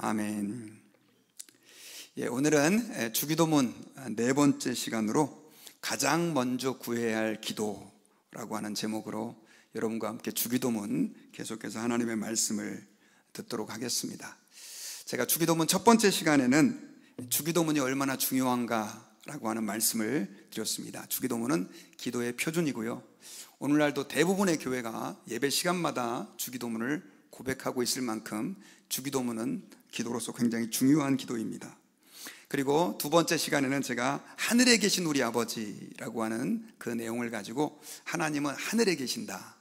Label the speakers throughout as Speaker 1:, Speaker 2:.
Speaker 1: 아멘. 오늘은 주기도문 네 번째 시간으로 가장 먼저 구해야 할 기도라고 하는 제목으로 여러분과 함께 주기도문 계속해서 하나님의 말씀을 듣도록 하겠습니다. 제가 주기도문 첫 번째 시간에는 주기도문이 얼마나 중요한가라고 하는 말씀을 드렸습니다. 주기도문은 기도의 표준이고요, 오늘날도 대부분의 교회가 예배 시간마다 주기도문을 고백하고 있을 만큼 주기도문은 기도로서 굉장히 중요한 기도입니다. 그리고 두 번째 시간에는 제가 하늘에 계신 우리 아버지라고 하는 그 내용을 가지고 하나님은 하늘에 계신다,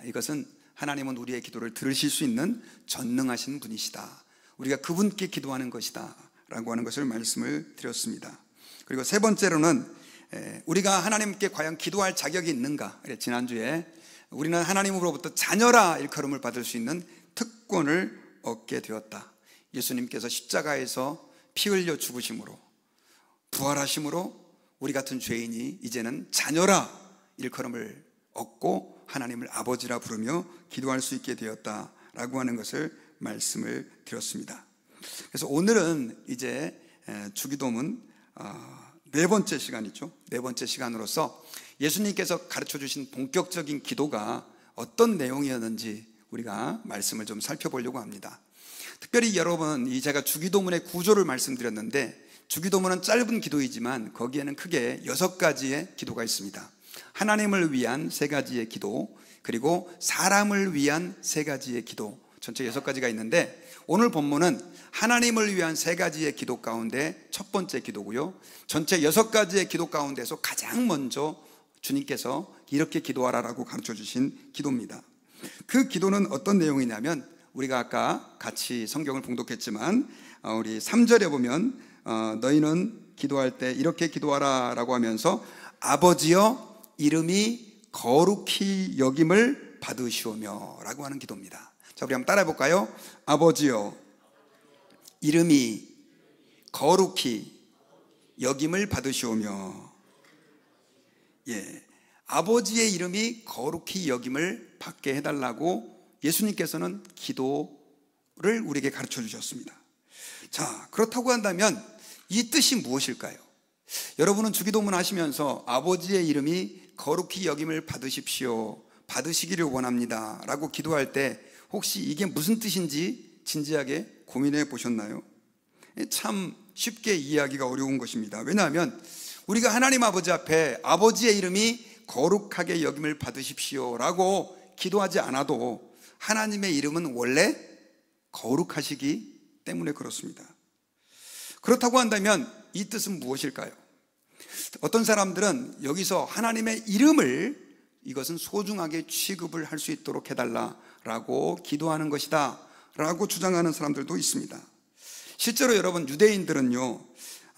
Speaker 1: 이것은 하나님은 우리의 기도를 들으실 수 있는 전능하신 분이시다, 우리가 그분께 기도하는 것이다 라고 하는 것을 말씀을 드렸습니다. 그리고 세 번째로는 우리가 하나님께 과연 기도할 자격이 있는가, 지난주에 우리는 하나님으로부터 자녀라 일컬음을 받을 수 있는 특권을 얻게 되었다. 예수님께서 십자가에서 피 흘려 죽으심으로 부활하심으로 우리 같은 죄인이 이제는 자녀라 일컬음을 얻고 하나님을 아버지라 부르며 기도할 수 있게 되었다라고 하는 것을 말씀을 드렸습니다. 그래서 오늘은 이제 주기도문 네 번째 시간이죠. 네 번째 시간으로서 예수님께서 가르쳐 주신 본격적인 기도가 어떤 내용이었는지 우리가 말씀을 좀 살펴보려고 합니다. 특별히 여러분, 제가 주기도문의 구조를 말씀드렸는데, 주기도문은 짧은 기도이지만 거기에는 크게 6가지의 기도가 있습니다. 하나님을 위한 3가지의 기도, 그리고 사람을 위한 3가지의 기도, 전체 6가지가 있는데, 오늘 본문은 하나님을 위한 3가지의 기도 가운데 첫 번째 기도고요, 전체 6가지의 기도 가운데서 가장 먼저 주님께서 이렇게 기도하라라고 가르쳐 주신 기도입니다. 그 기도는 어떤 내용이냐면, 우리가 아까 같이 성경을 봉독했지만 우리 3절에 보면 너희는 기도할 때 이렇게 기도하라 라고 하면서 아버지여 이름이 거룩히 여김을 받으시오며 라고 하는 기도입니다. 자, 우리 한번 따라해 볼까요? 아버지여 이름이 거룩히 여김을 받으시오며. 아버지의 이름이 거룩히 여김을 받게 해달라고 예수님께서는 기도를 우리에게 가르쳐 주셨습니다. 자, 그렇다고 한다면 이 뜻이 무엇일까요? 여러분은 주기도문 하시면서 아버지의 이름이 거룩히 여김을 받으십시오, 받으시기를 원합니다 라고 기도할 때 혹시 이게 무슨 뜻인지 진지하게 고민해 보셨나요? 참 쉽게 이해하기가 어려운 것입니다. 왜냐하면 우리가 하나님 아버지 앞에 아버지의 이름이 거룩하게 여김을 받으십시오 라고 기도하지 않아도 하나님의 이름은 원래 거룩하시기 때문에 그렇습니다. 그렇다고 한다면 이 뜻은 무엇일까요? 어떤 사람들은 여기서 하나님의 이름을 이것은 소중하게 취급을 할 수 있도록 해달라라고 기도하는 것이다 라고 주장하는 사람들도 있습니다. 실제로 여러분, 유대인들은요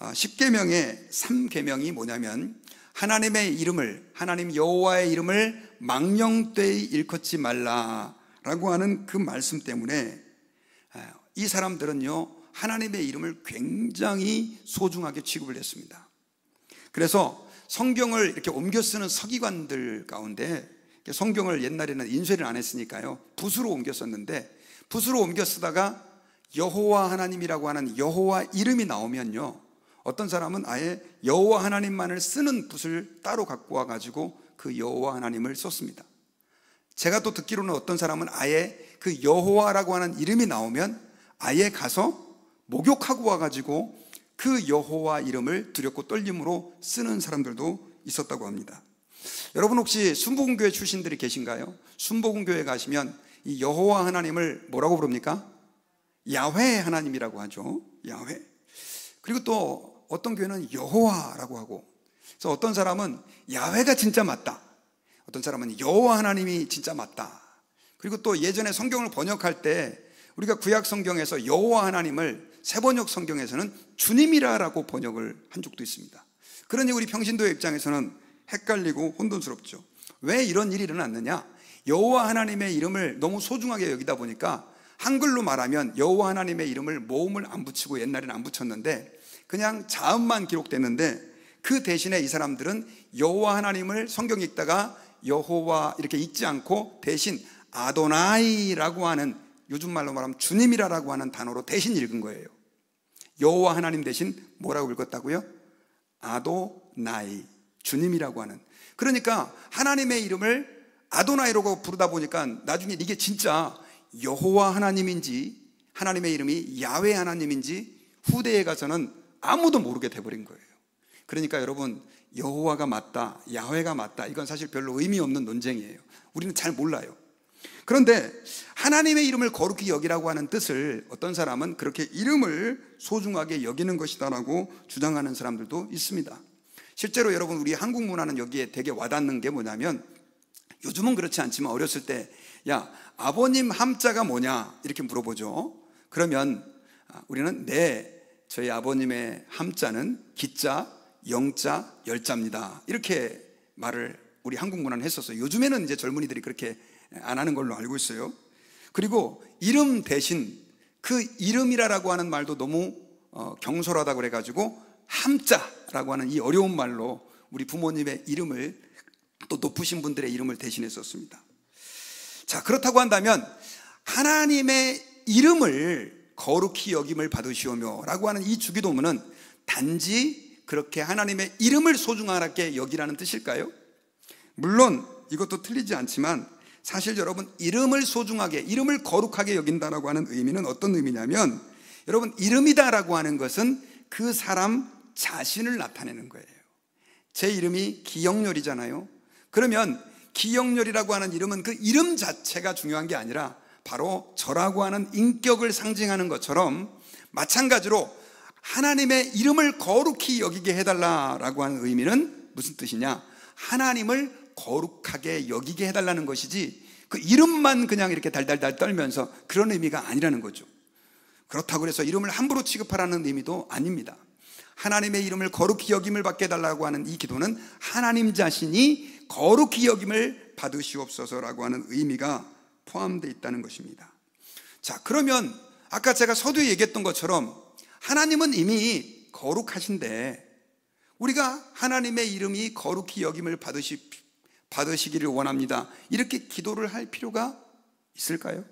Speaker 1: 10계명의 3계명이 뭐냐면 하나님의 이름을, 하나님 여호와의 이름을 망령되이 일컫지 말라 라고 하는 그 말씀 때문에 이 사람들은요 하나님의 이름을 굉장히 소중하게 취급을 했습니다. 그래서 성경을 이렇게 옮겨 쓰는 서기관들 가운데, 성경을 옛날에는 인쇄를 안 했으니까요 붓으로 옮겨 썼는데, 붓으로 옮겨 쓰다가 여호와 하나님이라고 하는 여호와 이름이 나오면요 어떤 사람은 아예 여호와 하나님만을 쓰는 붓을 따로 갖고 와가지고 그 여호와 하나님을 썼습니다. 제가 또 듣기로는 어떤 사람은 아예 그 여호와라고 하는 이름이 나오면 아예 가서 목욕하고 와가지고 그 여호와 이름을 두렵고 떨림으로 쓰는 사람들도 있었다고 합니다. 여러분, 혹시 순복음교회 출신들이 계신가요? 순복음교회 가시면 이 여호와 하나님을 뭐라고 부릅니까? 야훼 하나님이라고 하죠. 야훼. 그리고 또 어떤 교회는 여호와라고 하고, 그래서 어떤 사람은 야훼가 진짜 맞다, 어떤 사람은 여호와 하나님이 진짜 맞다. 그리고 또 예전에 성경을 번역할 때 우리가 구약 성경에서 여호와 하나님을 새번역 성경에서는 주님이라고 번역을 한 적도 있습니다. 그러니 우리 평신도의 입장에서는 헷갈리고 혼돈스럽죠. 왜 이런 일이 일어났느냐? 여호와 하나님의 이름을 너무 소중하게 여기다 보니까 한글로 말하면 여호와 하나님의 이름을 모음을 안 붙이고, 옛날에는 안 붙였는데 그냥 자음만 기록됐는데, 그 대신에 이 사람들은 여호와 하나님을 성경 읽다가 여호와 이렇게 읽지 않고 대신 아도나이라고 하는 요즘 말로 말하면 주님이라고 하는 단어로 대신 읽은 거예요. 여호와 하나님 대신 뭐라고 읽었다고요? 아도나이, 주님이라고 하는. 그러니까 하나님의 이름을 아도나이라고 부르다 보니까 나중에 이게 진짜 여호와 하나님인지 하나님의 이름이 야훼 하나님인지 후대에 가서는 아무도 모르게 돼버린 거예요. 그러니까 여러분, 여호와가 맞다, 야훼가 맞다, 이건 사실 별로 의미 없는 논쟁이에요. 우리는 잘 몰라요. 그런데 하나님의 이름을 거룩히 여기라고 하는 뜻을 어떤 사람은 그렇게 이름을 소중하게 여기는 것이다라고 주장하는 사람들도 있습니다. 실제로 여러분, 우리 한국 문화는 여기에 되게 와닿는 게 뭐냐면, 요즘은 그렇지 않지만 어렸을 때 야, 아버님 함자가 뭐냐 이렇게 물어보죠. 그러면 우리는 저희 아버님의 함자는 기자, 영자, 열자입니다, 이렇게 말을 우리 한국 문화는 했었어요. 요즘에는 이제 젊은이들이 그렇게 안 하는 걸로 알고 있어요. 그리고 이름 대신 그 이름이라고 하는 말도 너무 경솔하다고 그래가지고 함자라고 하는 이 어려운 말로 우리 부모님의 이름을, 또 높으신 분들의 이름을 대신했었습니다. 자, 그렇다고 한다면 하나님의 이름을 거룩히 여김을 받으시오며 라고 하는 이 주기도문은 단지 그렇게 하나님의 이름을 소중하게 여기라는 뜻일까요? 물론 이것도 틀리지 않지만, 사실 여러분, 이름을 소중하게, 이름을 거룩하게 여긴다라고 하는 의미는 어떤 의미냐면, 여러분, 이름이다라고 하는 것은 그 사람 자신을 나타내는 거예요. 제 이름이 기영렬이잖아요. 그러면 기영렬이라고 하는 이름은 그 이름 자체가 중요한 게 아니라 바로 저라고 하는 인격을 상징하는 것처럼, 마찬가지로 하나님의 이름을 거룩히 여기게 해달라라고 하는 의미는 무슨 뜻이냐? 하나님을 거룩하게 여기게 해달라는 것이지, 그 이름만 그냥 이렇게 달달달 떨면서 그런 의미가 아니라는 거죠. 그렇다고 해서 이름을 함부로 취급하라는 의미도 아닙니다. 하나님의 이름을 거룩히 여김을 받게 해달라고 하는 이 기도는 하나님 자신이 거룩히 여김을 받으시옵소서라고 하는 의미가 포함되어 있다는 것입니다. 자, 그러면 아까 제가 서두에 얘기했던 것처럼 하나님은 이미 거룩하신데 우리가 하나님의 이름이 거룩히 여김을 받으시기를 원합니다, 이렇게 기도를 할 필요가 있을까요?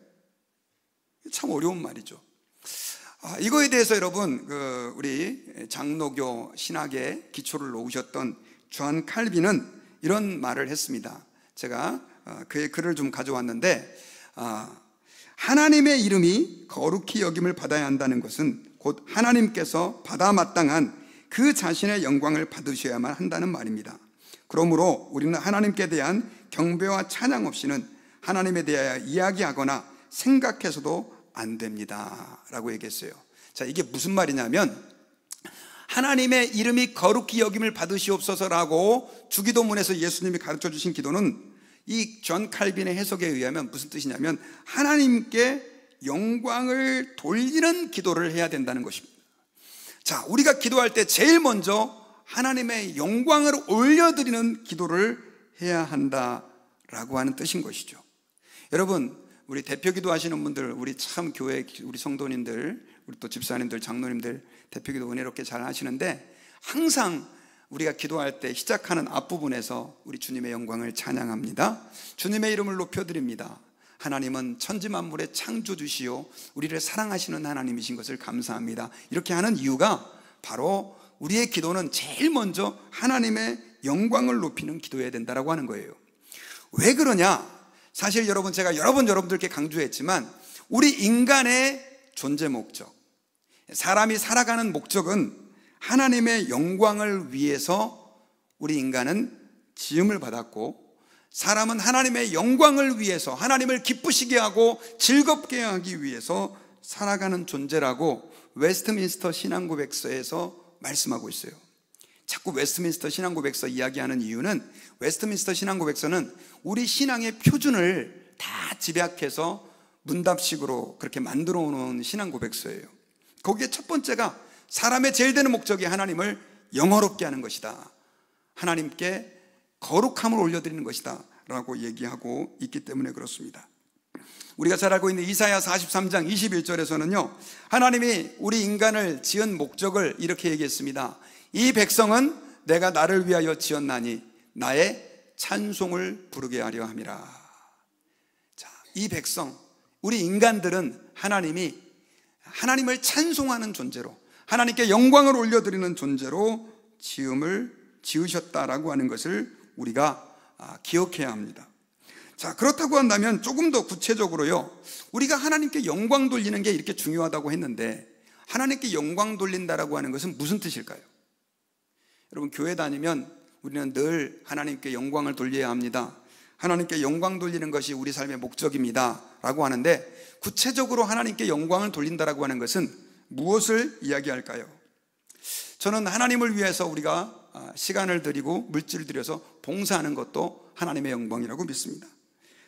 Speaker 1: 참 어려운 말이죠. 이거에 대해서 여러분, 우리 장로교 신학에 기초를 놓으셨던 존 칼빈은 이런 말을 했습니다. 제가 그의 글을 좀 가져왔는데, 하나님의 이름이 거룩히 여김을 받아야 한다는 것은 곧 하나님께서 받아 마땅한 그 자신의 영광을 받으셔야만 한다는 말입니다. 그러므로 우리는 하나님께 대한 경배와 찬양 없이는 하나님에 대하여 이야기하거나 생각해서도 안 됩니다 라고 얘기했어요. 자, 이게 무슨 말이냐면, 하나님의 이름이 거룩히 여김을 받으시옵소서라고 주기도문에서 예수님이 가르쳐 주신 기도는 이 존 칼빈의 해석에 의하면 무슨 뜻이냐면, 하나님께 영광을 돌리는 기도를 해야 된다는 것입니다. 자, 우리가 기도할 때 제일 먼저 하나님의 영광을 올려드리는 기도를 해야 한다라고 하는 뜻인 것이죠. 여러분, 우리 대표기도 하시는 분들, 우리 참 교회 우리 성도님들, 우리 또 집사님들, 장로님들 대표기도 은혜롭게 잘 하시는데, 항상 우리가 기도할 때 시작하는 앞부분에서 우리 주님의 영광을 찬양합니다, 주님의 이름을 높여드립니다, 하나님은 천지만물의 창조주시요 우리를 사랑하시는 하나님이신 것을 감사합니다, 이렇게 하는 이유가 바로 우리의 기도는 제일 먼저 하나님의 영광을 높이는 기도해야 된다라고 하는 거예요. 왜 그러냐? 사실 여러분, 제가 여러 번 여러분들께 강조했지만, 우리 인간의 존재 목적, 사람이 살아가는 목적은 하나님의 영광을 위해서 우리 인간은 지음을 받았고, 사람은 하나님의 영광을 위해서 하나님을 기쁘시게 하고 즐겁게 하기 위해서 살아가는 존재라고 웨스트민스터 신앙고백서에서 말씀하고 있어요. 자꾸 웨스트민스터 신앙고백서 이야기하는 이유는, 웨스트민스터 신앙고백서는 우리 신앙의 표준을 다 집약해서 문답식으로 그렇게 만들어 놓은 신앙고백서예요. 거기에 첫 번째가 사람의 제일 되는 목적이 하나님을 영화롭게 하는 것이다, 하나님께 거룩함을 올려드리는 것이다 라고 얘기하고 있기 때문에 그렇습니다. 우리가 잘 알고 있는 이사야 43장 21절에서는요, 하나님이 우리 인간을 지은 목적을 이렇게 얘기했습니다. 이 백성은 내가 나를 위하여 지었나니 나의 찬송을 부르게 하려 함이라. 자, 이 백성, 우리 인간들은 하나님을 찬송하는 존재로, 하나님께 영광을 올려드리는 존재로 지으셨다라고 하는 것을 우리가 기억해야 합니다. 자, 그렇다고 한다면 조금 더 구체적으로요, 우리가 하나님께 영광 돌리는 게 이렇게 중요하다고 했는데, 하나님께 영광 돌린다라고 하는 것은 무슨 뜻일까요? 여러분, 교회 다니면 우리는 늘 하나님께 영광을 돌려야 합니다, 하나님께 영광 돌리는 것이 우리 삶의 목적입니다 라고 하는데, 구체적으로 하나님께 영광을 돌린다라고 하는 것은 무엇을 이야기할까요? 저는 하나님을 위해서 우리가 시간을 들이고 물질을 들여서 봉사하는 것도 하나님의 영광이라고 믿습니다.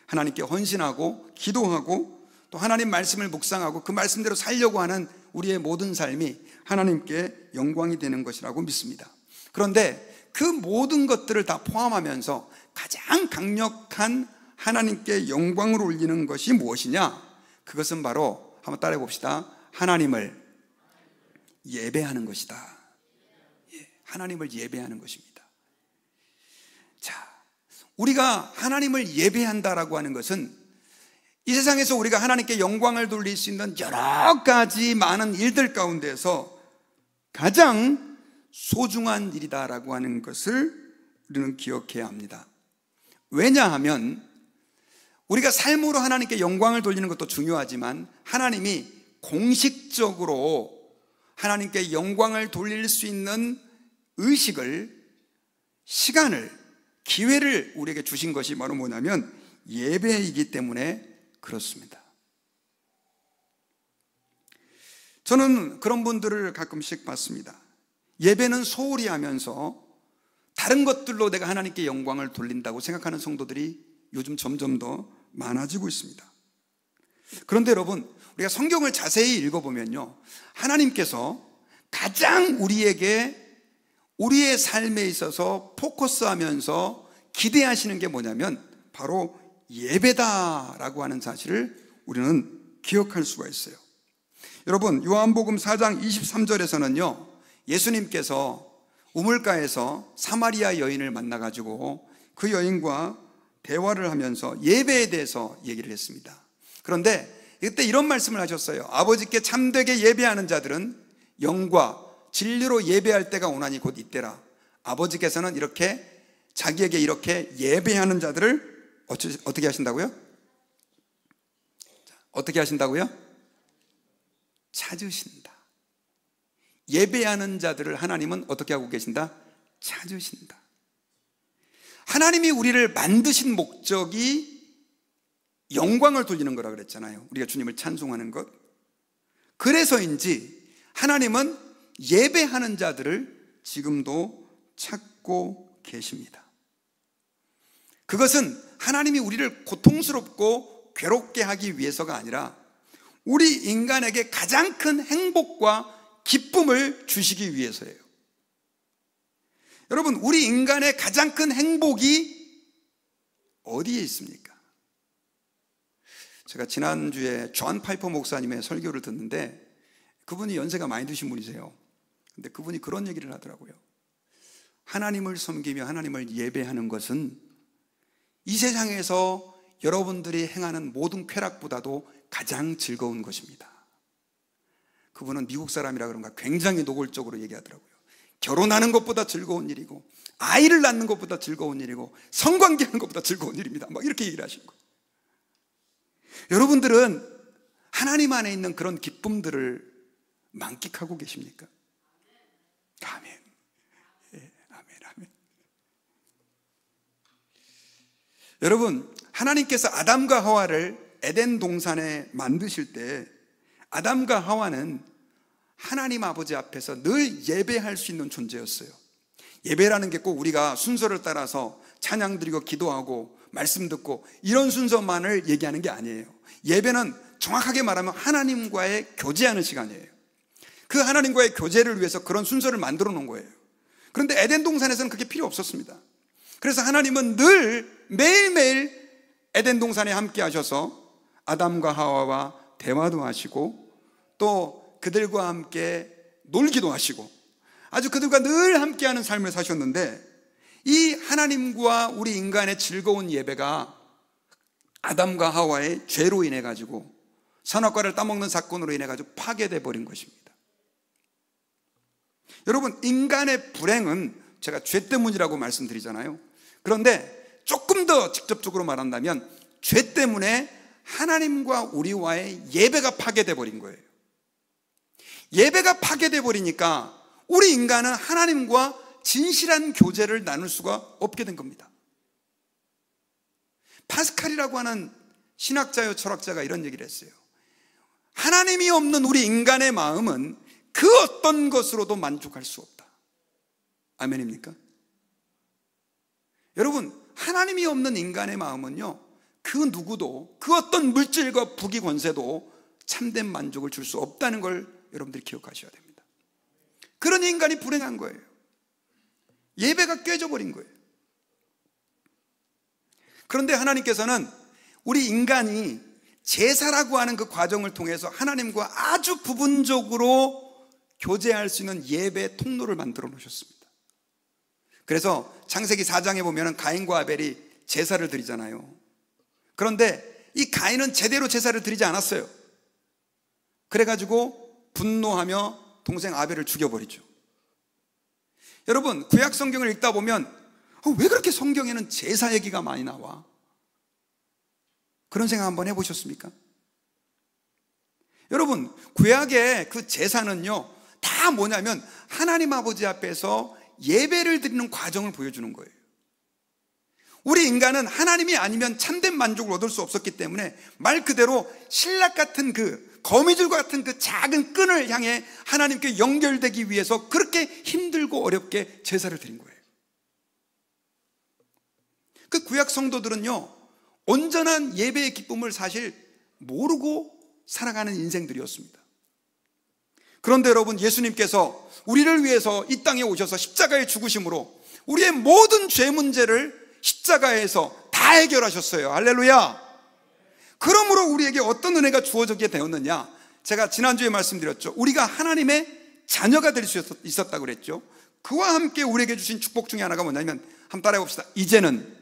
Speaker 1: 하나님께 헌신하고 기도하고 또 하나님 말씀을 묵상하고 그 말씀대로 살려고 하는 우리의 모든 삶이 하나님께 영광이 되는 것이라고 믿습니다. 그런데 그 모든 것들을 다 포함하면서 가장 강력한 하나님께 영광을 올리는 것이 무엇이냐? 그것은 바로, 한번 따라해 봅시다, 하나님을 예배하는 것이다. 하나님을 예배하는 것입니다. 자, 우리가 하나님을 예배한다라고 하는 것은 이 세상에서 우리가 하나님께 영광을 돌릴 수 있는 여러 가지 많은 일들 가운데서 가장 소중한 일이다라고 하는 것을 우리는 기억해야 합니다. 왜냐하면 우리가 삶으로 하나님께 영광을 돌리는 것도 중요하지만, 하나님이 공식적으로 하나님께 영광을 돌릴 수 있는 의식을, 시간을, 기회를 우리에게 주신 것이 바로 뭐냐면 예배이기 때문에 그렇습니다. 저는 그런 분들을 가끔씩 봤습니다. 예배는 소홀히 하면서 다른 것들로 내가 하나님께 영광을 돌린다고 생각하는 성도들이 요즘 점점 더 많아지고 있습니다. 그런데 여러분, 우리가 성경을 자세히 읽어보면요, 하나님께서 가장 우리에게 우리의 삶에 있어서 포커스하면서 기대하시는 게 뭐냐면 바로 예배다라고 하는 사실을 우리는 기억할 수가 있어요. 여러분, 요한복음 4장 23절에서는요 예수님께서 우물가에서 사마리아 여인을 만나가지고 그 여인과 대화를 하면서 예배에 대해서 얘기를 했습니다. 그런데 이때 이런 말씀을 하셨어요. 아버지께 참되게 예배하는 자들은 영과 진리로 예배할 때가 오나니 곧 이때라. 아버지께서는 이렇게 자기에게 이렇게 예배하는 자들을 어떻게 하신다고요? 어떻게 하신다고요? 찾으신다. 예배하는 자들을 하나님은 어떻게 하고 계신다? 찾으신다. 하나님이 우리를 만드신 목적이 영광을 돌리는 거라 그랬잖아요. 우리가 주님을 찬송하는 것. 그래서인지 하나님은 예배하는 자들을 지금도 찾고 계십니다. 그것은 하나님이 우리를 고통스럽고 괴롭게 하기 위해서가 아니라 우리 인간에게 가장 큰 행복과 기쁨을 주시기 위해서예요. 여러분, 우리 인간의 가장 큰 행복이 어디에 있습니까? 제가 지난주에 존 파이퍼 목사님의 설교를 듣는데 그분이 연세가 많이 드신 분이세요. 근데 그분이 그런 얘기를 하더라고요. 하나님을 섬기며 하나님을 예배하는 것은 이 세상에서 여러분들이 행하는 모든 쾌락보다도 가장 즐거운 것입니다. 그분은 미국 사람이라 그런가 굉장히 노골적으로 얘기하더라고요. 결혼하는 것보다 즐거운 일이고 아이를 낳는 것보다 즐거운 일이고 성관계하는 것보다 즐거운 일입니다. 막 이렇게 얘기를 하신 거예요. 여러분들은 하나님 안에 있는 그런 기쁨들을 만끽하고 계십니까? 아멘. 예, 아멘, 아멘. 여러분, 하나님께서 아담과 하와를 에덴 동산에 만드실 때 아담과 하와는 하나님 아버지 앞에서 늘 예배할 수 있는 존재였어요. 예배라는 게 꼭 우리가 순서를 따라서 찬양 드리고 기도하고 말씀 듣고 이런 순서만을 얘기하는 게 아니에요. 예배는 정확하게 말하면 하나님과의 교제하는 시간이에요. 그 하나님과의 교제를 위해서 그런 순서를 만들어 놓은 거예요. 그런데 에덴 동산에서는 그게 필요 없었습니다. 그래서 하나님은 늘 매일매일 에덴 동산에 함께 하셔서 아담과 하와와 대화도 하시고 또 그들과 함께 놀기도 하시고 아주 그들과 늘 함께하는 삶을 사셨는데, 이 하나님과 우리 인간의 즐거운 예배가 아담과 하와의 죄로 인해 가지고 선악과를 따먹는 사건으로 인해 가지고 파괴돼 버린 것입니다. 여러분, 인간의 불행은 제가 죄 때문이라고 말씀드리잖아요. 그런데 조금 더 직접적으로 말한다면 죄 때문에 하나님과 우리와의 예배가 파괴돼 버린 거예요. 예배가 파괴돼 버리니까 우리 인간은 하나님과 진실한 교제를 나눌 수가 없게 된 겁니다. 파스칼이라고 하는 신학자요 철학자가 이런 얘기를 했어요. 하나님이 없는 우리 인간의 마음은 그 어떤 것으로도 만족할 수 없다. 아멘입니까? 여러분, 하나님이 없는 인간의 마음은요, 그 누구도, 그 어떤 물질과 부귀 권세도 참된 만족을 줄 수 없다는 걸 여러분들이 기억하셔야 됩니다. 그런 인간이 불행한 거예요. 예배가 깨져버린 거예요. 그런데 하나님께서는 우리 인간이 제사라고 하는 그 과정을 통해서 하나님과 아주 부분적으로 교제할 수 있는 예배 통로를 만들어 놓으셨습니다. 그래서 창세기 4장에 보면 가인과 아벨이 제사를 드리잖아요. 그런데 이 가인은 제대로 제사를 드리지 않았어요. 그래가지고 분노하며 동생 아벨을 죽여버리죠. 여러분, 구약 성경을 읽다 보면 왜 그렇게 성경에는 제사 얘기가 많이 나와? 그런 생각 한번 해보셨습니까? 여러분, 구약의 그 제사는요, 다 뭐냐면 하나님 아버지 앞에서 예배를 드리는 과정을 보여주는 거예요. 우리 인간은 하나님이 아니면 참된 만족을 얻을 수 없었기 때문에 말 그대로 신락 같은 그 거미줄 같은 그 작은 끈을 향해 하나님께 연결되기 위해서 그렇게 힘들고 어렵게 제사를 드린 거예요. 그 구약 성도들은요, 온전한 예배의 기쁨을 사실 모르고 살아가는 인생들이었습니다. 그런데 여러분, 예수님께서 우리를 위해서 이 땅에 오셔서 십자가에 죽으심으로 우리의 모든 죄 문제를 십자가에서 다 해결하셨어요. 할렐루야. 그러므로 우리에게 어떤 은혜가 주어지게 되었느냐? 제가 지난주에 말씀드렸죠. 우리가 하나님의 자녀가 될 수 있었다고 그랬죠. 그와 함께 우리에게 주신 축복 중에 하나가 뭐냐면, 한번 따라해 봅시다. 이제는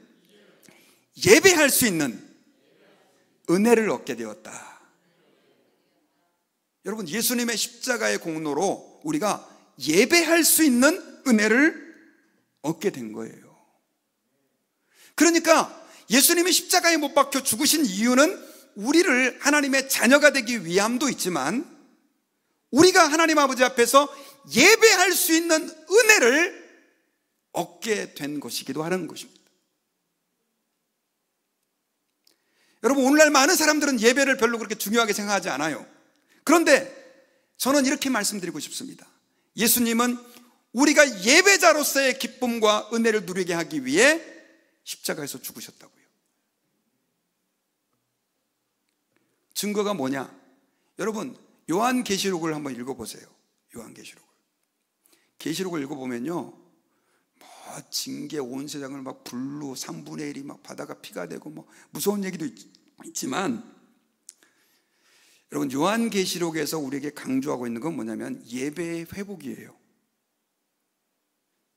Speaker 1: 예배할 수 있는 은혜를 얻게 되었다. 여러분, 예수님의 십자가의 공로로 우리가 예배할 수 있는 은혜를 얻게 된 거예요. 그러니까 예수님이 십자가에 못 박혀 죽으신 이유는 우리를 하나님의 자녀가 되기 위함도 있지만, 우리가 하나님 아버지 앞에서 예배할 수 있는 은혜를 얻게 된 것이기도 하는 것입니다. 여러분, 오늘날 많은 사람들은 예배를 별로 그렇게 중요하게 생각하지 않아요. 그런데 저는 이렇게 말씀드리고 싶습니다. 예수님은 우리가 예배자로서의 기쁨과 은혜를 누리게 하기 위해 십자가에서 죽으셨다고요. 증거가 뭐냐? 여러분, 요한계시록을 한번 읽어보세요. 요한계시록을. 계시록을 읽어보면요, 뭐 징계 온 세상을 막 불로 3분의 1이 막 바다가 피가 되고 뭐 무서운 얘기도 있지만, 여러분, 요한계시록에서 우리에게 강조하고 있는 건 뭐냐면 예배의 회복이에요.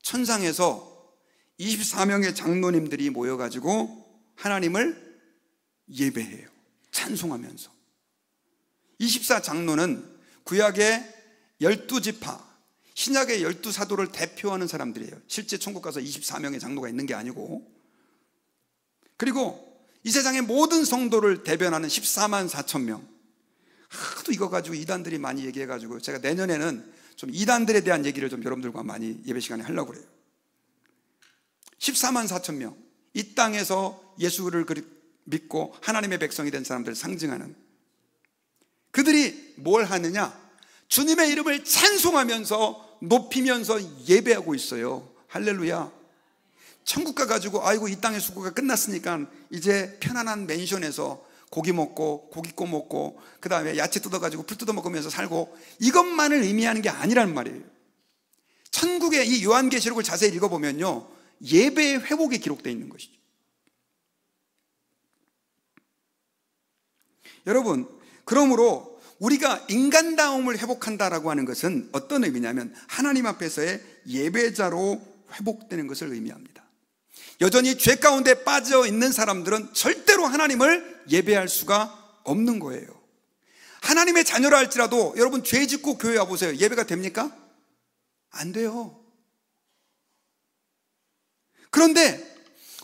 Speaker 1: 천상에서 24명의 장로님들이 모여가지고 하나님을 예배해요. 찬송하면서. 24장로는 구약의 12지파, 신약의 12사도를 대표하는 사람들이에요. 실제 천국 가서 24명의 장로가 있는 게 아니고, 그리고 이 세상의 모든 성도를 대변하는 14만 4천 명. 하도 이거 가지고 이단들이 많이 얘기해가지고 제가 내년에는 좀 이단들에 대한 얘기를 좀 여러분들과 많이 예배 시간에 하려고 그래요. 14만 4천 명, 이 땅에서 예수를 믿고 하나님의 백성이 된 사람들을 상징하는, 그들이 뭘 하느냐? 주님의 이름을 찬송하면서 높이면서 예배하고 있어요. 할렐루야. 천국 가가지고 아이고 이 땅의 수고가 끝났으니까 이제 편안한 맨션에서 고기 먹고 고기 구워 먹고 그 다음에 야채 뜯어가지고 풀 뜯어 먹으면서 살고, 이것만을 의미하는 게 아니란 말이에요. 천국의 이 요한계시록을 자세히 읽어보면요, 예배의 회복이 기록되어 있는 것이죠. 여러분, 그러므로 우리가 인간다움을 회복한다라고 하는 것은 어떤 의미냐면 하나님 앞에서의 예배자로 회복되는 것을 의미합니다. 여전히 죄 가운데 빠져 있는 사람들은 절대로 하나님을 예배할 수가 없는 거예요. 하나님의 자녀라 할지라도 여러분 죄 짓고 교회 와보세요. 예배가 됩니까? 안 돼요. 그런데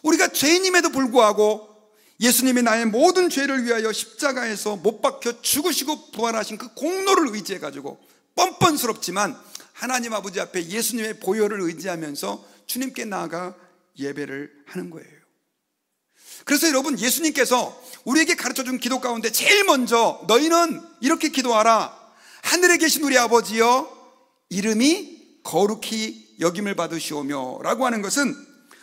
Speaker 1: 우리가 죄인임에도 불구하고 예수님이 나의 모든 죄를 위하여 십자가에서 못 박혀 죽으시고 부활하신 그 공로를 의지해가지고 뻔뻔스럽지만 하나님 아버지 앞에 예수님의 보혈을 의지하면서 주님께 나아가 예배를 하는 거예요. 그래서 여러분, 예수님께서 우리에게 가르쳐준 기도 가운데 제일 먼저 너희는 이렇게 기도하라. 하늘에 계신 우리 아버지여, 이름이 거룩히 여김을 받으시오며 라고 하는 것은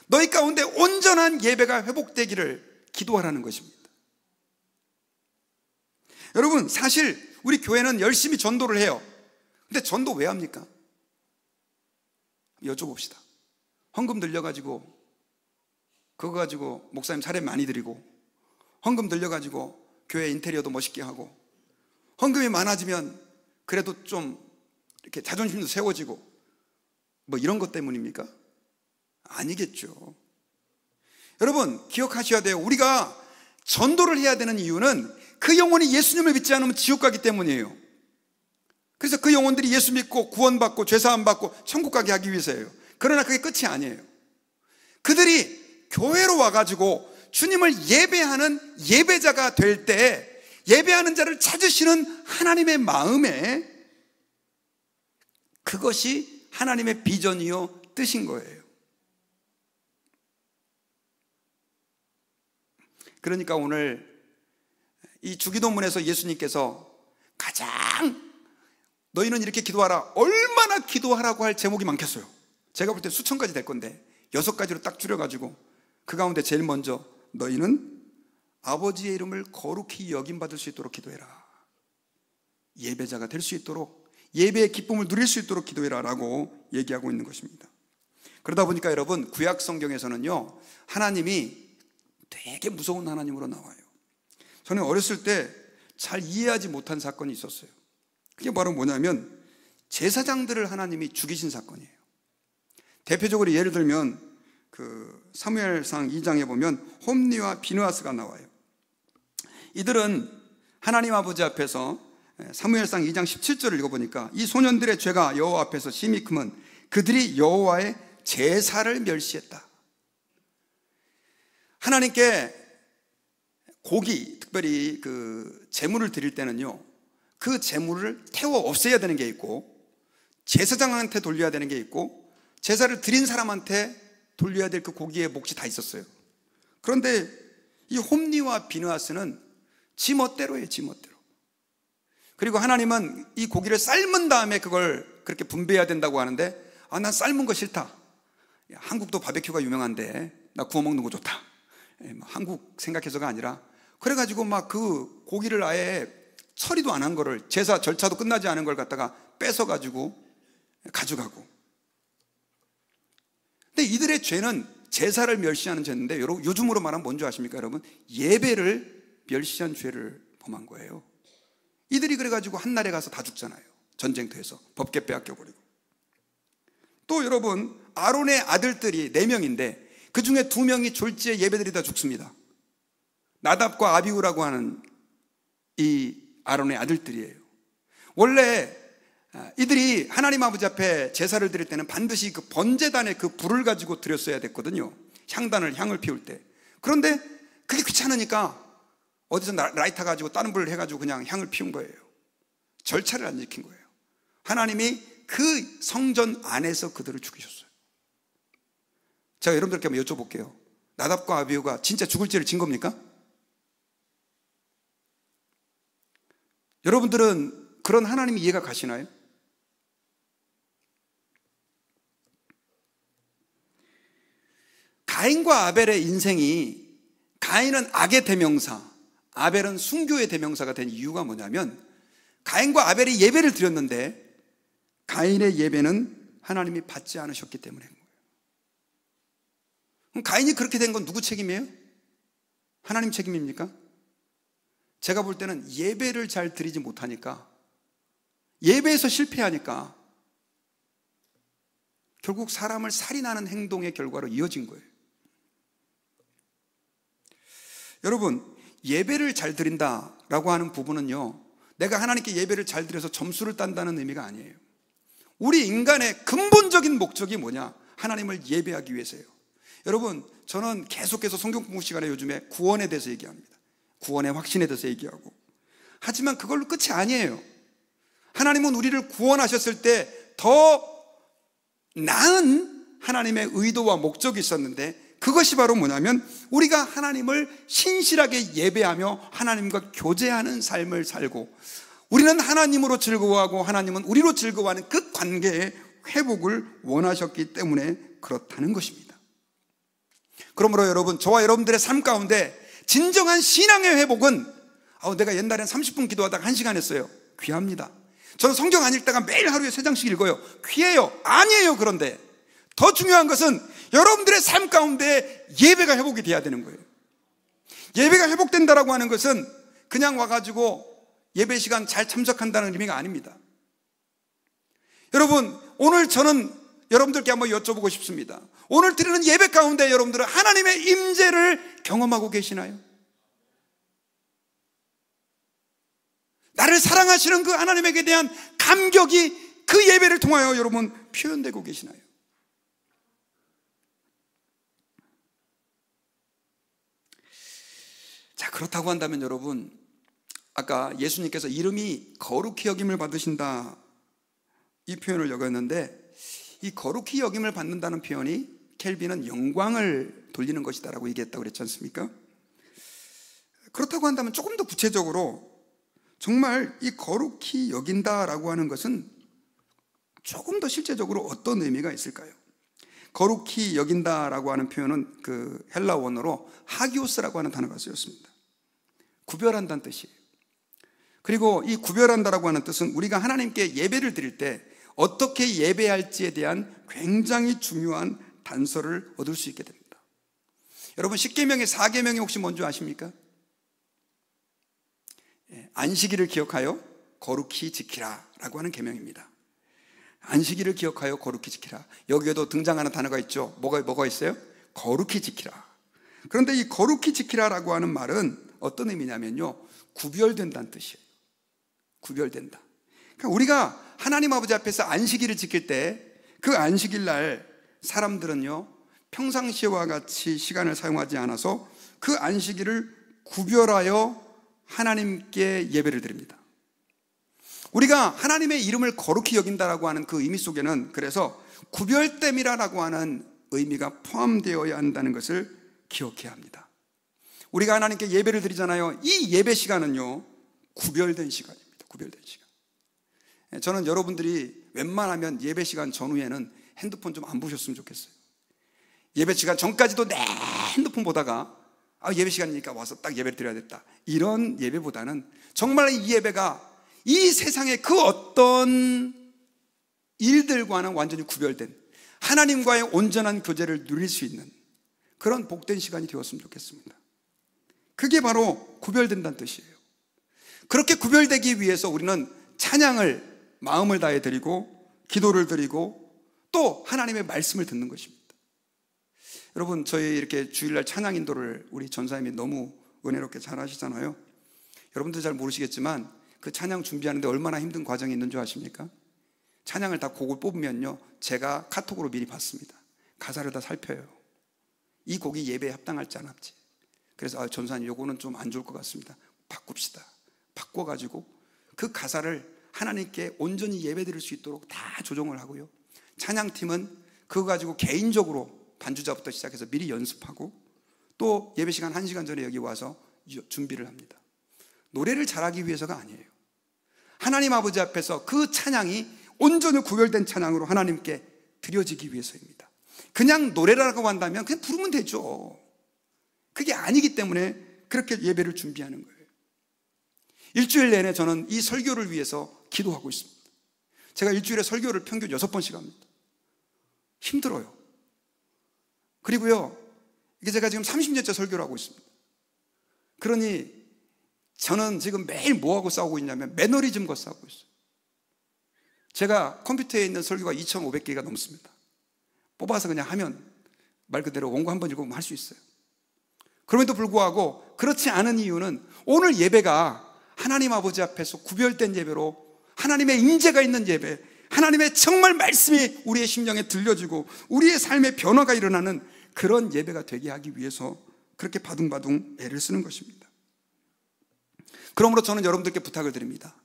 Speaker 1: 너희 가운데 온전한 예배가 회복되기를 기도하라는 것입니다. 여러분, 사실 우리 교회는 열심히 전도를 해요. 근데 전도 왜 합니까? 여쭤봅시다. 헌금 들려가지고 그거 가지고 목사님 차례 많이 드리고, 헌금 들려가지고 교회 인테리어도 멋있게 하고, 헌금이 많아지면 그래도 좀 이렇게 자존심도 세워지고, 뭐 이런 것 때문입니까? 아니겠죠. 여러분, 기억하셔야 돼요. 우리가 전도를 해야 되는 이유는 그 영혼이 예수님을 믿지 않으면 지옥 가기 때문이에요. 그래서 그 영혼들이 예수 믿고 구원받고 죄사함 받고 천국 가게 하기 위해서예요. 그러나 그게 끝이 아니에요. 그들이 교회로 와가지고 주님을 예배하는 예배자가 될 때 예배하는 자를 찾으시는 하나님의 마음에, 그것이 하나님의 비전이요 뜻인 거예요. 그러니까 오늘 이 주기도문에서 예수님께서 가장 너희는 이렇게 기도하라, 얼마나 기도하라고 할 제목이 많겠어요. 제가 볼 때 수천 가지 될 건데 6가지로 딱 줄여가지고 그 가운데 제일 먼저 너희는 아버지의 이름을 거룩히 여김받을 수 있도록 기도해라. 예배자가 될 수 있도록, 예배의 기쁨을 누릴 수 있도록 기도해라 라고 얘기하고 있는 것입니다. 그러다 보니까 여러분, 구약 성경에서는요, 하나님이 되게 무서운 하나님으로 나와요. 저는 어렸을 때 잘 이해하지 못한 사건이 있었어요. 그게 바로 뭐냐면 제사장들을 하나님이 죽이신 사건이에요. 대표적으로 예를 들면 그 사무엘상 2장에 보면 홈니와 비느하스가 나와요. 이들은 하나님 아버지 앞에서, 사무엘상 2장 17절을 읽어보니까 이 소년들의 죄가 여호와 앞에서 심히 크면 그들이 여호와의 제사를 멸시했다. 하나님께 고기, 특별히 그 제물을 드릴 때는요, 그 제물을 태워 없애야 되는 게 있고, 제사장한테 돌려야 되는 게 있고, 제사를 드린 사람한테 돌려야 될 그 고기의 몫이 다 있었어요. 그런데 이 홈니와 비느하스는 지 멋대로 해요, 지 멋대로. 그리고 하나님은 이 고기를 삶은 다음에 그걸 그렇게 분배해야 된다고 하는데, 난 삶은 거 싫다. 한국도 바베큐가 유명한데 나 구워 먹는 거 좋다. 한국 생각해서가 아니라, 그래가지고 막 그 고기를 아예 처리도 안 한 거를, 제사 절차도 끝나지 않은 걸 갖다가 뺏어가지고 가져가고. 근데 이들의 죄는 제사를 멸시하는 죄인데, 여러분 요즘으로 말하면 뭔지 아십니까 여러분? 예배를 멸시한 죄를 범한 거예요. 이들이 그래가지고 한날에 가서 다 죽잖아요. 전쟁터에서 법궤 빼앗겨버리고. 또 여러분, 아론의 아들들이 4명인데 그 중에 2명이 졸지에 예배드리다 죽습니다. 나답과 아비후라고 하는 이 아론의 아들들이에요. 원래 이들이 하나님 아버지 앞에 제사를 드릴 때는 반드시 그 번제단에 그 불을 가지고 드렸어야 됐거든요. 향을 피울 때. 그런데 그게 귀찮으니까 어디서 라이터 가지고 다른 불을 해가지고 그냥 향을 피운 거예요. 절차를 안 지킨 거예요. 하나님이 그 성전 안에서 그들을 죽이셨어요. 제가 여러분들께 한번 여쭤볼게요. 나답과 아비후가 진짜 죽을 죄를 진 겁니까? 여러분들은 그런 하나님 이해가 가시나요? 가인과 아벨의 인생이, 가인은 악의 대명사, 아벨은 순교의 대명사가 된 이유가 뭐냐면, 가인과 아벨이 예배를 드렸는데 가인의 예배는 하나님이 받지 않으셨기 때문에. 그럼 가인이 그렇게 된 건 누구 책임이에요? 하나님 책임입니까? 제가 볼 때는 예배를 잘 드리지 못하니까, 예배에서 실패하니까 결국 사람을 살인하는 행동의 결과로 이어진 거예요. 여러분, 예배를 잘 드린다라고 하는 부분은요, 내가 하나님께 예배를 잘 드려서 점수를 딴다는 의미가 아니에요. 우리 인간의 근본적인 목적이 뭐냐? 하나님을 예배하기 위해서예요. 여러분, 저는 계속해서 성경 공부 시간에 요즘에 구원에 대해서 얘기합니다. 구원의 확신에 대해서 얘기하고. 하지만 그걸로 끝이 아니에요. 하나님은 우리를 구원하셨을 때 더 나은 하나님의 의도와 목적이 있었는데, 그것이 바로 뭐냐면 우리가 하나님을 신실하게 예배하며 하나님과 교제하는 삶을 살고, 우리는 하나님으로 즐거워하고 하나님은 우리로 즐거워하는 그 관계의 회복을 원하셨기 때문에 그렇다는 것입니다. 그러므로 여러분, 저와 여러분들의 삶 가운데 진정한 신앙의 회복은, 내가 옛날엔 30분 기도하다가 1시간 했어요. 귀합니다. 저는 성경 안 읽다가 매일 하루에 3장씩 읽어요. 귀해요. 아니에요. 그런데 더 중요한 것은 여러분들의 삶 가운데 예배가 회복이 돼야 되는 거예요. 예배가 회복된다라고 하는 것은 그냥 와가지고 예배 시간 잘 참석한다는 의미가 아닙니다. 여러분, 오늘 저는 여러분들께 한번 여쭤보고 싶습니다. 오늘 드리는 예배 가운데 여러분들은 하나님의 임재를 경험하고 계시나요? 나를 사랑하시는 그 하나님에게 대한 감격이 그 예배를 통하여 여러분 표현되고 계시나요? 자, 그렇다고 한다면 여러분, 아까 예수님께서 이름이 거룩히 여김을 받으신다, 이 표현을 여겼는데, 이 거룩히 여김을 받는다는 표현이 켈빈은 영광을 돌리는 것이다 라고 얘기했다고 그랬지 않습니까? 그렇다고 한다면 조금 더 구체적으로 정말 이 거룩히 여긴다라고 하는 것은 조금 더 실제적으로 어떤 의미가 있을까요? 거룩히 여긴다라고 하는 표현은 그 헬라 원어로 하기오스라고 하는 단어가 쓰였습니다. 구별한다는 뜻이에요. 그리고 이 구별한다라고 하는 뜻은 우리가 하나님께 예배를 드릴 때 어떻게 예배할지에 대한 굉장히 중요한 단서를 얻을 수 있게 됩니다. 여러분, 십계명의 4계명이 혹시 뭔지 아십니까? 안식일을 기억하여 거룩히 지키라 라고 하는 계명입니다. 안식일을 기억하여 거룩히 지키라. 여기에도 등장하는 단어가 있죠. 뭐가 있어요? 거룩히 지키라. 그런데 이 거룩히 지키라라고 하는 말은 어떤 의미냐면요, 구별된다는 뜻이에요. 구별된다. 그러니까 우리가 하나님 아버지 앞에서 안식일을 지킬 때 그 안식일 날 사람들은요, 평상시와 같이 시간을 사용하지 않아서 그 안식일을 구별하여 하나님께 예배를 드립니다. 우리가 하나님의 이름을 거룩히 여긴다라고 하는 그 의미 속에는 그래서 구별됨이라고 하는 의미가 포함되어야 한다는 것을 기억해야 합니다. 우리가 하나님께 예배를 드리잖아요. 이 예배 시간은요, 구별된 시간입니다. 구별된 시간. 저는 여러분들이 웬만하면 예배 시간 전후에는 핸드폰 좀 안 보셨으면 좋겠어요. 예배 시간 전까지도 내 핸드폰 보다가 예배 시간이니까 와서 딱 예배를 드려야겠다, 이런 예배보다는 정말 이 예배가 이 세상의 그 어떤 일들과는 완전히 구별된 하나님과의 온전한 교제를 누릴 수 있는 그런 복된 시간이 되었으면 좋겠습니다. 그게 바로 구별된다는 뜻이에요. 그렇게 구별되기 위해서 우리는 찬양을 마음을 다해 드리고 기도를 드리고 또 하나님의 말씀을 듣는 것입니다. 여러분, 저희 이렇게 주일날 찬양 인도를 우리 전사님이 너무 은혜롭게 잘 하시잖아요. 여러분들 잘 모르시겠지만 그 찬양 준비하는데 얼마나 힘든 과정이 있는 줄 아십니까? 찬양을 다 곡을 뽑으면요, 제가 카톡으로 미리 받습니다. 가사를 다 살펴요. 이 곡이 예배에 합당할지 안 할지. 그래서 전사님 요거는 좀 안 좋을 것 같습니다, 바꿉시다. 바꿔가지고 그 가사를 하나님께 온전히 예배 드릴 수 있도록 다 조정을 하고요, 찬양팀은 그거 가지고 개인적으로 반주자부터 시작해서 미리 연습하고 또 예배 시간 1시간 전에 여기 와서 준비를 합니다. 노래를 잘하기 위해서가 아니에요. 하나님 아버지 앞에서 그 찬양이 온전히 구별된 찬양으로 하나님께 드려지기 위해서입니다. 그냥 노래라고 한다면 그냥 부르면 되죠. 그게 아니기 때문에 그렇게 예배를 준비하는 거예요. 일주일 내내 저는 이 설교를 위해서 기도하고 있습니다. 제가 일주일에 설교를 평균 6번씩 합니다. 힘들어요. 그리고요, 이게 제가 지금 30년째 설교를 하고 있습니다. 그러니 저는 지금 매일 뭐하고 싸우고 있냐면 매너리즘과 싸우고 있어요. 제가 컴퓨터에 있는 설교가 2,500개가 넘습니다. 뽑아서 그냥 하면 말 그대로 원고 한번 읽으면 할 수 있어요. 그럼에도 불구하고 그렇지 않은 이유는 오늘 예배가 하나님 아버지 앞에서 구별된 예배로, 하나님의 임재가 있는 예배, 하나님의 정말 말씀이 우리의 심령에 들려지고 우리의 삶의 변화가 일어나는 그런 예배가 되게 하기 위해서 그렇게 바둥바둥 애를 쓰는 것입니다. 그러므로 저는 여러분들께 부탁을 드립니다.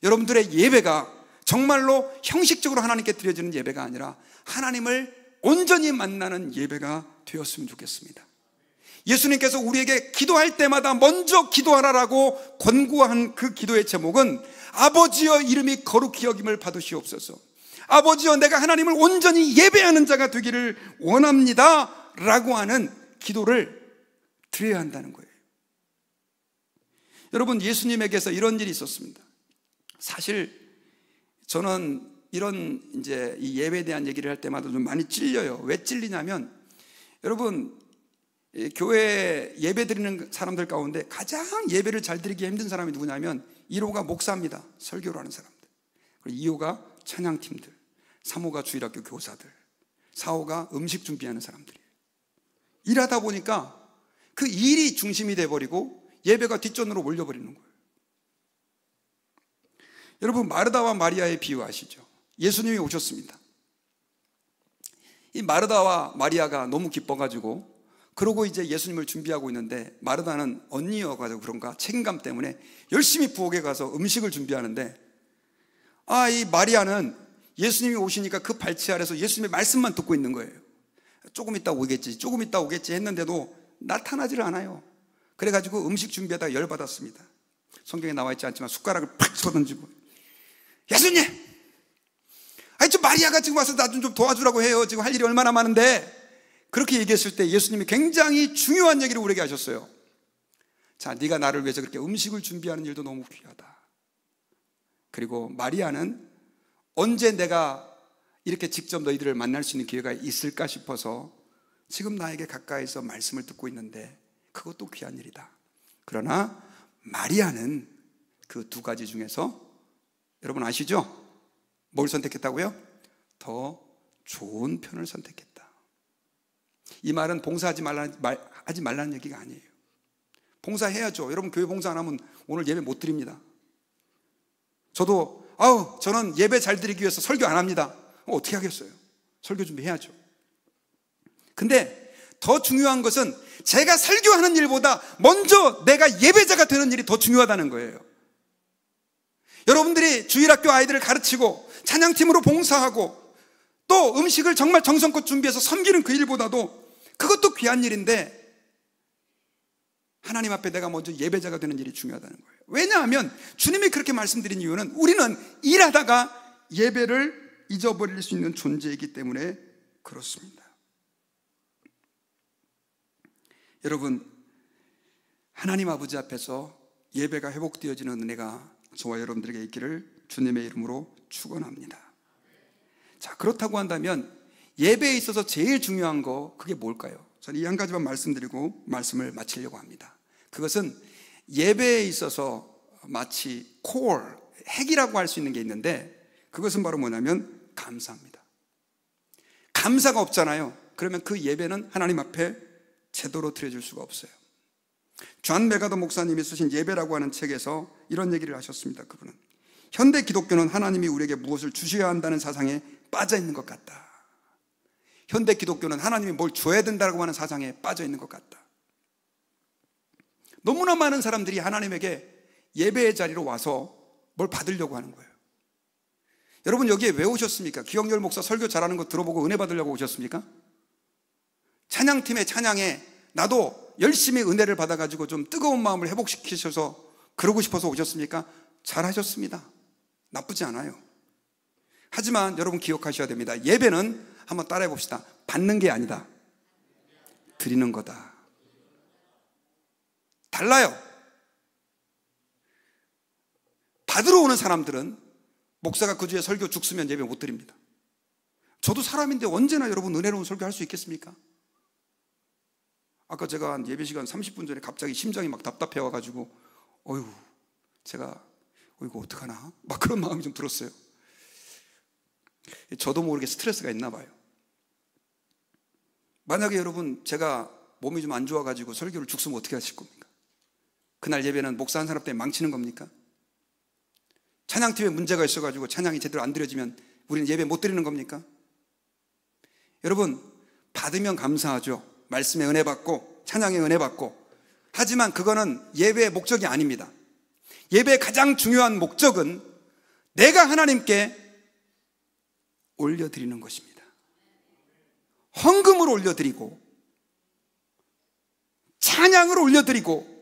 Speaker 1: 여러분들의 예배가 정말로 형식적으로 하나님께 드려지는 예배가 아니라 하나님을 온전히 만나는 예배가 되었으면 좋겠습니다. 예수님께서 우리에게 기도할 때마다 먼저 기도하라라고 권고한 그 기도의 제목은 아버지여 이름이 거룩히 여김을 받으시옵소서, 아버지여 내가 하나님을 온전히 예배하는 자가 되기를 원합니다 라고 하는 기도를 드려야 한다는 거예요. 여러분, 예수님에게서 이런 일이 있었습니다. 사실 저는 이런 이제 이 예배에 대한 얘기를 할 때마다 좀 많이 찔려요. 왜 찔리냐면, 여러분, 교회 예배 드리는 사람들 가운데 가장 예배를 잘 드리기 힘든 사람이 누구냐면 1호가 목사입니다. 설교를 하는 사람들. 그리고 2호가 찬양팀들, 3호가 주일학교 교사들, 4호가 음식 준비하는 사람들이에요. 일하다 보니까 그 일이 중심이 돼버리고 예배가 뒷전으로 몰려버리는 거예요. 여러분, 마르다와 마리아의 비유 아시죠? 예수님이 오셨습니다. 이 마르다와 마리아가 너무 기뻐가지고 그러고 이제 예수님을 준비하고 있는데, 마르다는 언니여가지고 그런가 책임감 때문에 열심히 부엌에 가서 음식을 준비하는데, 이 마리아는 예수님이 오시니까 그 발치 아래서 예수님의 말씀만 듣고 있는 거예요. 조금 있다 오겠지, 조금 있다 오겠지 했는데도 나타나질 않아요. 그래가지고 음식 준비하다가 열받았습니다. 성경에 나와 있지 않지만 숟가락을 팍 쏘던지고, 예수님! 저 마리아가 지금 와서 나 좀 도와주라고 해요. 지금 할 일이 얼마나 많은데. 그렇게 얘기했을 때 예수님이 굉장히 중요한 얘기를 우리에게 하셨어요. 자, 네가 나를 위해서 그렇게 음식을 준비하는 일도 너무 귀하다. 그리고 마리아는 언제 내가 이렇게 직접 너희들을 만날 수 있는 기회가 있을까 싶어서 지금 나에게 가까이서 말씀을 듣고 있는데 그것도 귀한 일이다. 그러나 마리아는 그 두 가지 중에서 여러분 아시죠? 뭘 선택했다고요? 더 좋은 편을 선택했다. 이 말은 봉사하지 말라는 얘기가 아니에요. 봉사해야죠. 여러분, 교회 봉사 안 하면 오늘 예배 못 드립니다. 저도 저는 예배 잘 드리기 위해서 설교 안 합니다. 어떻게 하겠어요? 설교 준비해야죠. 근데 더 중요한 것은 제가 설교하는 일보다 먼저 내가 예배자가 되는 일이 더 중요하다는 거예요. 여러분들이 주일학교 아이들을 가르치고 찬양팀으로 봉사하고 또 음식을 정말 정성껏 준비해서 섬기는 그 일보다도 그것도 귀한 일인데, 하나님 앞에 내가 먼저 예배자가 되는 일이 중요하다는 거예요. 왜냐하면 주님이 그렇게 말씀드린 이유는 우리는 일하다가 예배를 잊어버릴 수 있는 존재이기 때문에 그렇습니다. 여러분, 하나님 아버지 앞에서 예배가 회복되어지는 은혜가 저와 여러분들에게 있기를 주님의 이름으로 축원합니다. 자, 그렇다고 한다면 예배에 있어서 제일 중요한 거, 그게 뭘까요? 저는 이 한 가지만 말씀드리고 말씀을 마치려고 합니다. 그것은 예배에 있어서 마치 콜, 핵이라고 할 수 있는 게 있는데, 그것은 바로 뭐냐면 감사입니다. 감사가 없잖아요. 그러면 그 예배는 하나님 앞에 제대로 드려질 수가 없어요. 존 메가더 목사님이 쓰신 예배라고 하는 책에서 이런 얘기를 하셨습니다. 그분은 현대 기독교는 하나님이 우리에게 무엇을 주셔야 한다는 사상에 빠져 있는 것 같다. 현대 기독교는 하나님이 뭘 줘야 된다고 하는 사상에 빠져 있는 것 같다. 너무나 많은 사람들이 하나님에게 예배의 자리로 와서 뭘 받으려고 하는 거예요. 여러분, 여기에 왜 오셨습니까? 기영열 목사 설교 잘하는 거 들어보고 은혜 받으려고 오셨습니까? 찬양팀의 찬양에 나도 열심히 은혜를 받아가지고 좀 뜨거운 마음을 회복시키셔서 그러고 싶어서 오셨습니까? 잘하셨습니다. 나쁘지 않아요. 하지만 여러분 기억하셔야 됩니다. 예배는 한번 따라해 봅시다. 받는 게 아니다. 드리는 거다. 달라요. 받으러 오는 사람들은 목사가 그 주에 설교 죽으면 예배 못 드립니다. 저도 사람인데 언제나 여러분 은혜로운 설교 할 수 있겠습니까? 아까 제가 한 예배 시간 30분 전에 갑자기 심장이 막 답답해 와가지고 이거 어떡하나? 막 그런 마음이 좀 들었어요. 저도 모르게 스트레스가 있나 봐요. 만약에 여러분 제가 몸이 좀 안 좋아가지고 설교를 죽으면 어떻게 하실 겁니까? 그날 예배는 목사 한 사람 때문에 망치는 겁니까? 찬양팀에 문제가 있어가지고 찬양이 제대로 안 드려지면 우리는 예배 못 드리는 겁니까? 여러분, 받으면 감사하죠. 말씀의 은혜 받고 찬양의 은혜 받고. 하지만 그거는 예배의 목적이 아닙니다. 예배의 가장 중요한 목적은 내가 하나님께 올려드리는 것입니다. 헌금을 올려드리고 찬양을 올려드리고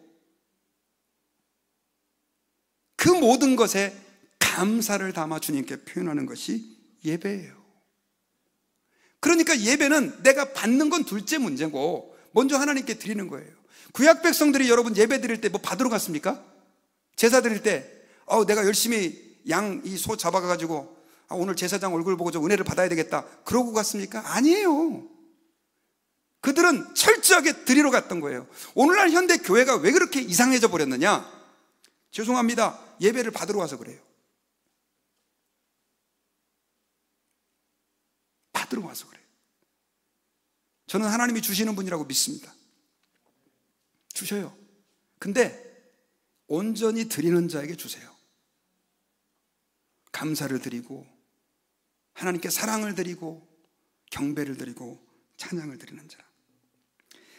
Speaker 1: 그 모든 것에 감사를 담아 주님께 표현하는 것이 예배예요. 그러니까 예배는 내가 받는 건 둘째 문제고 먼저 하나님께 드리는 거예요. 구약 백성들이 여러분 예배 드릴 때 뭐 받으러 갔습니까? 제사 드릴 때 내가 열심히 이 소 잡아가지고 오늘 제사장 얼굴 보고 좀 은혜를 받아야 되겠다 그러고 갔습니까? 아니에요. 그들은 철저하게 드리러 갔던 거예요. 오늘날 현대 교회가 왜 그렇게 이상해져 버렸느냐? 죄송합니다. 예배를 받으러 와서 그래요. 받으러 와서 그래요. 저는 하나님이 주시는 분이라고 믿습니다. 주셔요. 근데 온전히 드리는 자에게 주세요. 감사를 드리고 하나님께 사랑을 드리고 경배를 드리고 찬양을 드리는 자.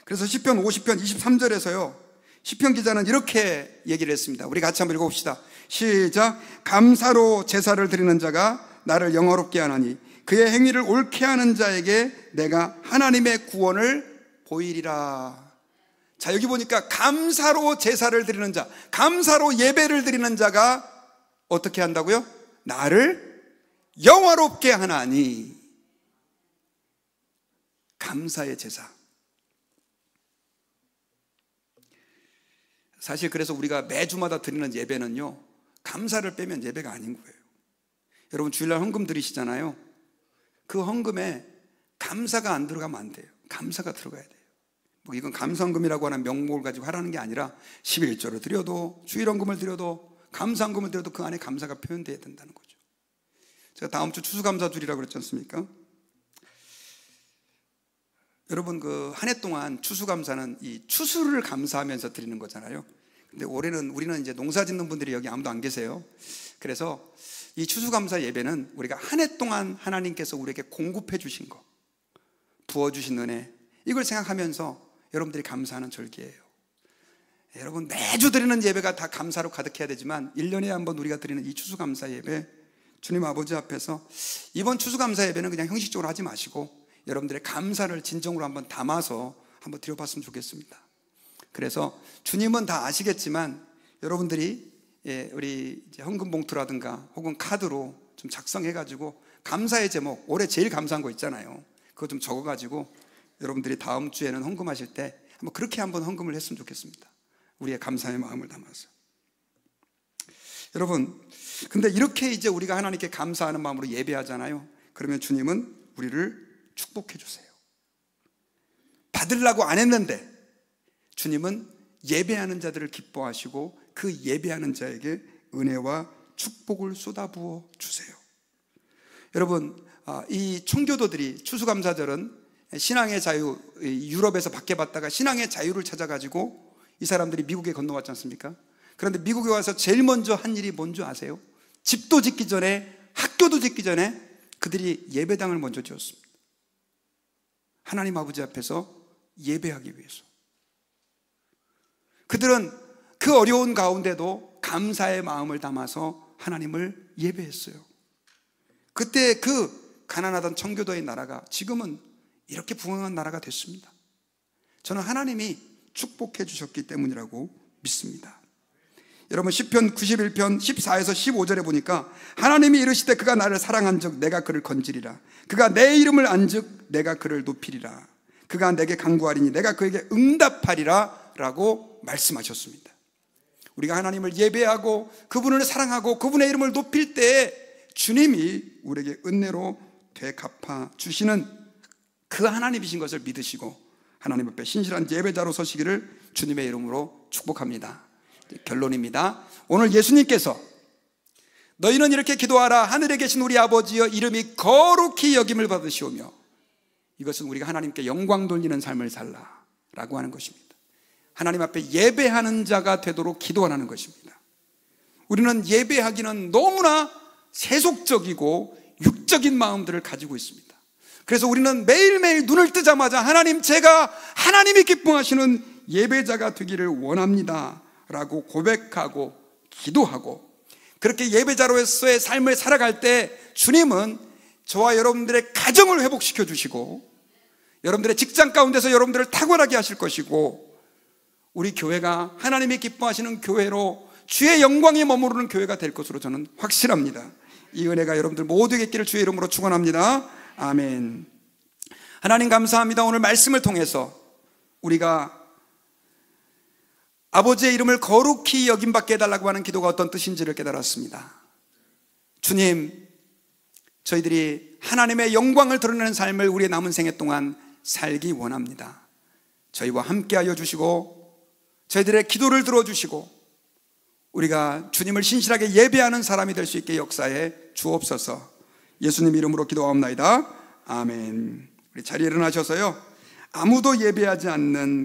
Speaker 1: 그래서 시편 50편 23절에서요 시편 기자는 이렇게 얘기를 했습니다. 우리 같이 한번 읽어봅시다. 시작. 감사로 제사를 드리는 자가 나를 영화롭게 하나니 그의 행위를 옳게 하는 자에게 내가 하나님의 구원을 보이리라. 자, 여기 보니까 감사로 제사를 드리는 자, 감사로 예배를 드리는 자가 어떻게 한다고요? 나를 영화롭게 하나니. 감사의 제사. 사실 그래서 우리가 매주마다 드리는 예배는요 감사를 빼면 예배가 아닌 거예요. 여러분 주일날 헌금 드리시잖아요. 그 헌금에 감사가 안 들어가면 안 돼요. 감사가 들어가야 돼요. 뭐 이건 감사헌금이라고 하는 명목을 가지고 하라는 게 아니라 11조를 드려도 주일헌금을 드려도 감사헌금을 드려도 그 안에 감사가 표현되어야 된다는 거죠. 제가 다음 주 추수감사주일이라고 그랬지 않습니까? 여러분 그 한 해 동안 추수감사는 이 추수를 감사하면서 드리는 거잖아요. 근데 올해는 우리는 이제 농사 짓는 분들이 여기 아무도 안 계세요. 그래서 이 추수감사 예배는 우리가 한 해 동안 하나님께서 우리에게 공급해 주신 거, 부어주신 은혜, 이걸 생각하면서 여러분들이 감사하는 절기예요. 여러분 매주 드리는 예배가 다 감사로 가득해야 되지만 1년에 한 번 우리가 드리는 이 추수감사 예배, 주님 아버지 앞에서 이번 추수감사 예배는 그냥 형식적으로 하지 마시고 여러분들의 감사를 진정으로 한번 담아서 한번 드려봤으면 좋겠습니다. 그래서 주님은 다 아시겠지만 여러분들이 우리 이제 헌금 봉투라든가 혹은 카드로 좀 작성해가지고 감사의 제목, 올해 제일 감사한 거 있잖아요. 그거 좀 적어가지고 여러분들이 다음 주에는 헌금하실 때 한번 그렇게 한번 헌금을 했으면 좋겠습니다. 우리의 감사의 마음을 담아서. 여러분, 근데 이렇게 이제 우리가 하나님께 감사하는 마음으로 예배하잖아요. 그러면 주님은 우리를 축복해 주세요. 받으려고 안 했는데 주님은 예배하는 자들을 기뻐하시고 그 예배하는 자에게 은혜와 축복을 쏟아부어 주세요. 여러분, 이 청교도들이 추수감사절은 신앙의 자유, 유럽에서 밖에 받다가 신앙의 자유를 찾아가지고 이 사람들이 미국에 건너왔지 않습니까? 그런데 미국에 와서 제일 먼저 한 일이 뭔지 아세요? 집도 짓기 전에, 학교도 짓기 전에 그들이 예배당을 먼저 지었습니다. 하나님 아버지 앞에서 예배하기 위해서. 그들은 그 어려운 가운데도 감사의 마음을 담아서 하나님을 예배했어요. 그때 그 가난하던 청교도의 나라가 지금은 이렇게 부강한 나라가 됐습니다. 저는 하나님이 축복해 주셨기 때문이라고 믿습니다. 여러분 시편 91편 14에서 15절에 보니까 하나님이 이르시되 그가 나를 사랑한즉 내가 그를 건지리라. 그가 내 이름을 안즉 내가 그를 높이리라. 그가 내게 간구하리니 내가 그에게 응답하리라 라고 말씀하셨습니다. 우리가 하나님을 예배하고 그분을 사랑하고 그분의 이름을 높일 때 주님이 우리에게 은혜로 되갚아 주시는 그 하나님이신 것을 믿으시고 하나님 앞에 신실한 예배자로 서시기를 주님의 이름으로 축복합니다. 결론입니다. 오늘 예수님께서 너희는 이렇게 기도하라. 하늘에 계신 우리 아버지여 이름이 거룩히 여김을 받으시오며, 이것은 우리가 하나님께 영광 돌리는 삶을 살라 라고 하는 것입니다. 하나님 앞에 예배하는 자가 되도록 기도하라는 것입니다. 우리는 예배하기는 너무나 세속적이고 육적인 마음들을 가지고 있습니다. 그래서 우리는 매일매일 눈을 뜨자마자 하나님, 제가 하나님이 기뻐하시는 예배자가 되기를 원합니다 라고 고백하고 기도하고, 그렇게 예배자로서의 삶을 살아갈 때 주님은 저와 여러분들의 가정을 회복시켜 주시고, 여러분들의 직장 가운데서 여러분들을 탁월하게 하실 것이고, 우리 교회가 하나님이 기뻐하시는 교회로 주의 영광이 머무르는 교회가 될 것으로 저는 확실합니다. 이 은혜가 여러분들 모두에게 있기를 주의 이름으로 축원합니다. 아멘. 하나님 감사합니다. 오늘 말씀을 통해서 우리가 아버지의 이름을 거룩히 여김받게 해달라고 하는 기도가 어떤 뜻인지를 깨달았습니다. 주님, 저희들이 하나님의 영광을 드러내는 삶을 우리의 남은 생애 동안 살기 원합니다. 저희와 함께하여 주시고 저희들의 기도를 들어주시고 우리가 주님을 신실하게 예배하는 사람이 될 수 있게 역사해 주옵소서. 예수님 이름으로 기도하옵나이다. 아멘. 우리 자리에 일어나셔서요, 아무도 예배하지 않는